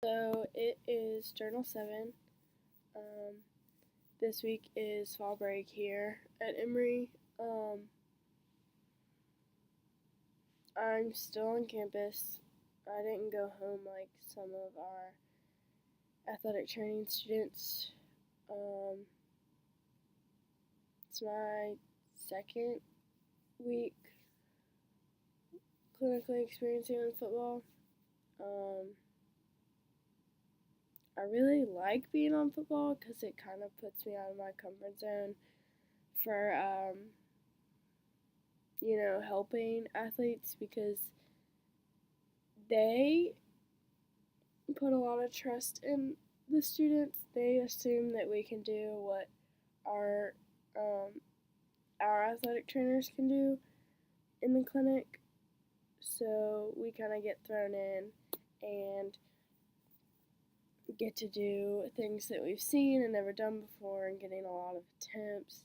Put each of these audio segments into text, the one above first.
So it is Journal 7. Um, this week is fall break here at Emory. I'm still on campus. I didn't go home like some of our athletic training students. Um, it's my second week clinically experiencing in football. Um, I really like being on football because it kind of puts me out of my comfort zone for helping athletes because they put a lot of trust in the students. They assume that we can do what our um, our athletic trainers can do in the clinic. So we kind of get thrown in and get to do things that we've seen and never done before, and getting a lot of attempts.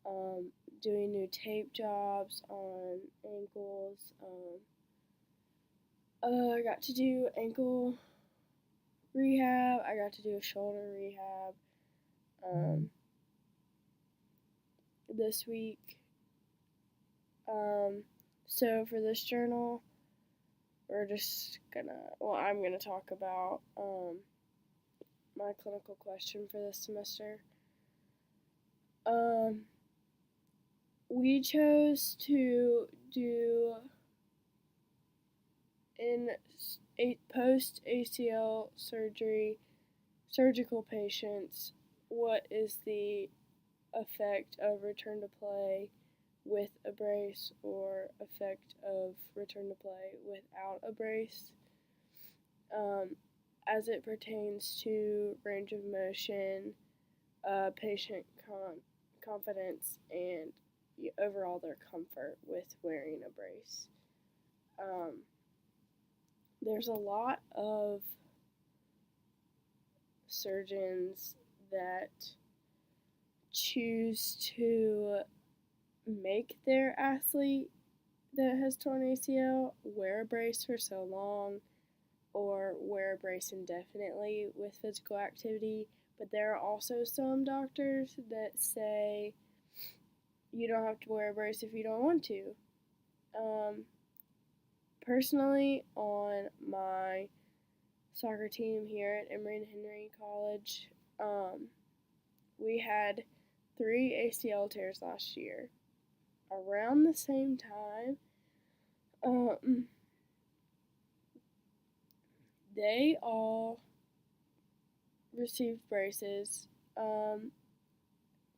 Um, Doing new tape jobs on ankles. I got to do ankle rehab. I got to do a shoulder rehab this week. So for this journal, I'm gonna talk about my clinical question for this semester. We chose to do in a post ACL surgical patients, what is the effect of return to play with a brace or effect of return to play without a brace, um, as it pertains to range of motion, patient confidence, and overall their comfort with wearing a brace. Um, there's a lot of surgeons that choose to make their athlete that has torn ACL wear a brace for so long or wear a brace indefinitely with physical activity. But there are also some doctors that say you don't have to wear a brace if you don't want to. Personally, on my soccer team here at Emory and Henry College, we had 3 ACL tears last year. Around the same time, they all received braces.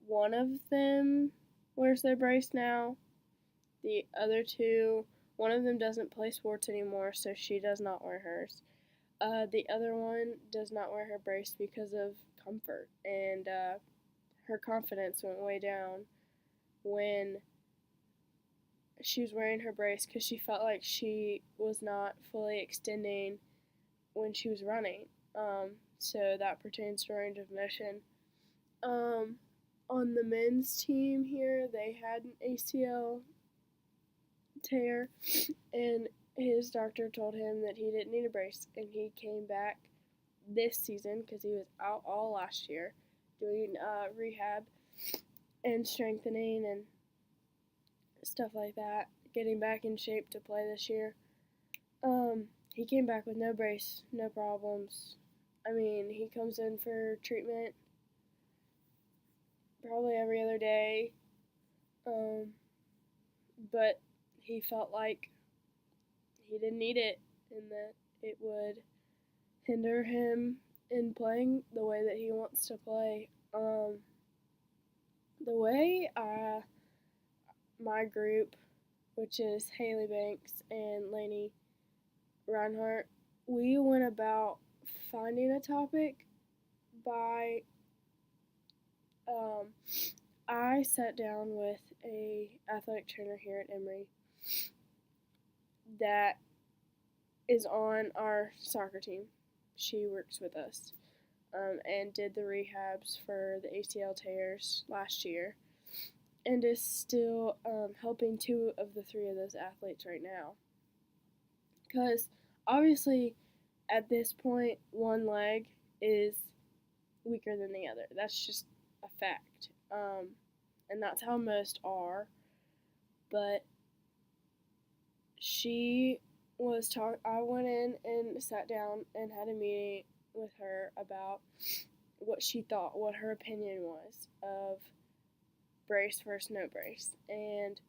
One of them wears their brace now. The other two, one of them doesn't play sports anymore, so she does not wear hers. The other one does not wear her brace because of comfort, and her confidence went way down when she was wearing her brace because she felt like she was not fully extending when she was running. So that pertains to range of motion. On the men's team here, they had an ACL tear, and his doctor told him that he didn't need a brace, and he came back this season because he was out all last year doing rehab and strengthening and stuff like that, getting back in shape to play this year. He came back with no brace, no problems. I mean, he comes in for treatment probably every other day, um, but he felt like he didn't need it and that it would hinder him in playing the way that he wants to play. The way my group, which is Haley Banks and Lainey Reinhardt, we went about finding a topic by I sat down with a athletic trainer here at Emory that is on our soccer team. She works with us and did the rehabs for the ACL tears last year and is still helping 2 of the 3 of those athletes right now. Because obviously, at this point, one leg is weaker than the other. That's just a fact. And that's how most are. But she I went in and sat down and had a meeting with her about what she thought, what her opinion was of brace versus no brace, and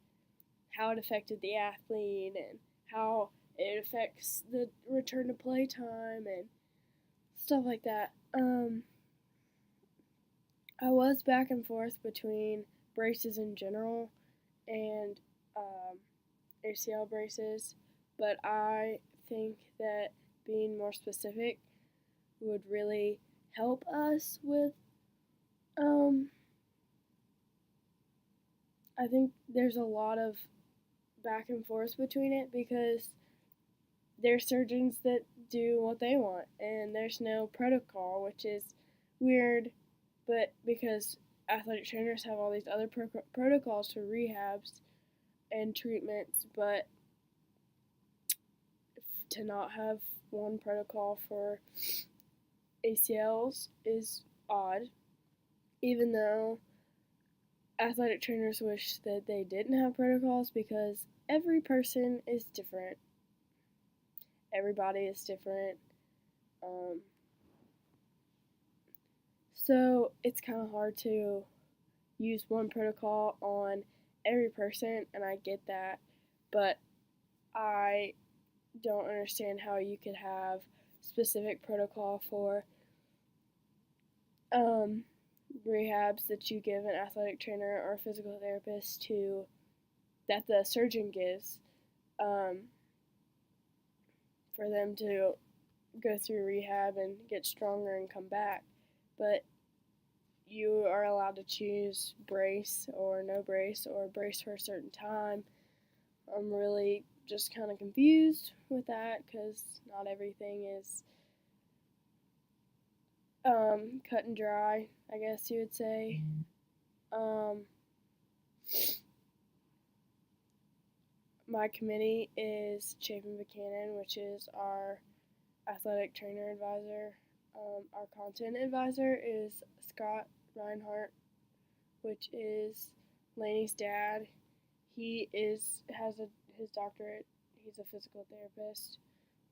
how it affected the athlete, and how it affects the return to play time and stuff like that. I was back and forth between braces in general and ACL braces, but I think that being more specific would really help us with. I think there's a lot of back and forth between it because there's surgeons that do what they want, and there's no protocol, which is weird, but because athletic trainers have all these other protocols for rehabs and treatments, but to not have one protocol for ACLs is odd, even though athletic trainers wish that they didn't have protocols because every person is different. Everybody is different. So it's kind of hard to use one protocol on every person, and I get that, but I don't understand how you could have specific protocol for rehabs that you give an athletic trainer or a physical therapist to that the surgeon gives for them to go through rehab and get stronger and come back, but you are allowed to choose brace or no brace or brace for a certain time. I'm really just kind of confused with that because not everything is cut and dry, I guess you would say. My committee is Chapin Buchanan, which is our athletic trainer advisor. Our content advisor is Scott Reinhardt, which is Lainey's dad. He has his doctorate. He's a physical therapist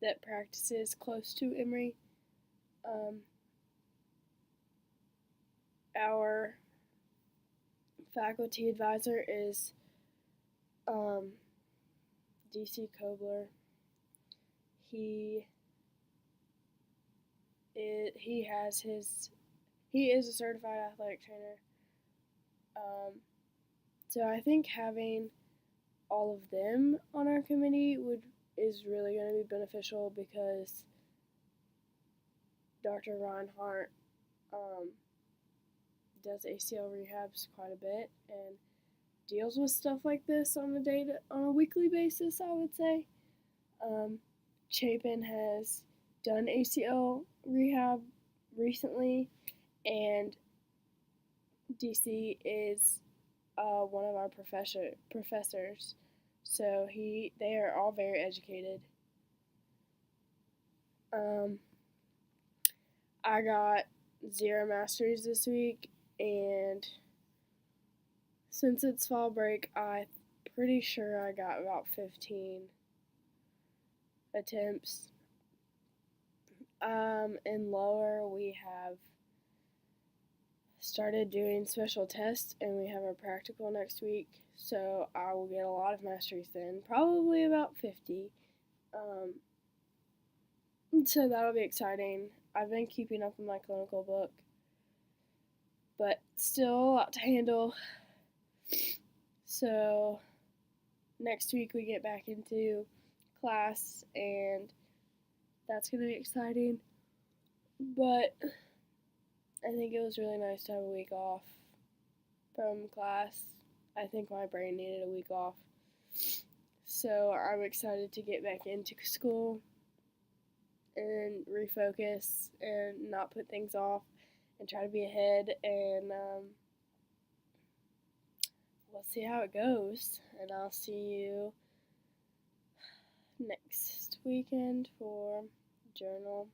that practices close to Emory. Our faculty advisor is DC Kobler. He is a certified athletic trainer. So I think having all of them on our committee is really going to be beneficial because Dr. Reinhardt does ACL rehabs quite a bit and deals with stuff like this on a weekly basis, I would say. Chapin has done ACL rehab recently, and DC is one of our professors, so they are all very educated. I got 0 masteries this week, and since it's fall break, I'm pretty sure I got about 15 attempts. In lower, we have started doing special tests, and we have our practical next week, so I will get a lot of masteries then, probably about 50. So that'll be exciting. I've been keeping up with my clinical book, but still a lot to handle. So next week we get back into class, and that's going to be exciting. But I think it was really nice to have a week off from class. I think my brain needed a week off. So I'm excited to get back into school and refocus and not put things off and try to be ahead, and we'll see how it goes. And I'll see you next weekend for journal.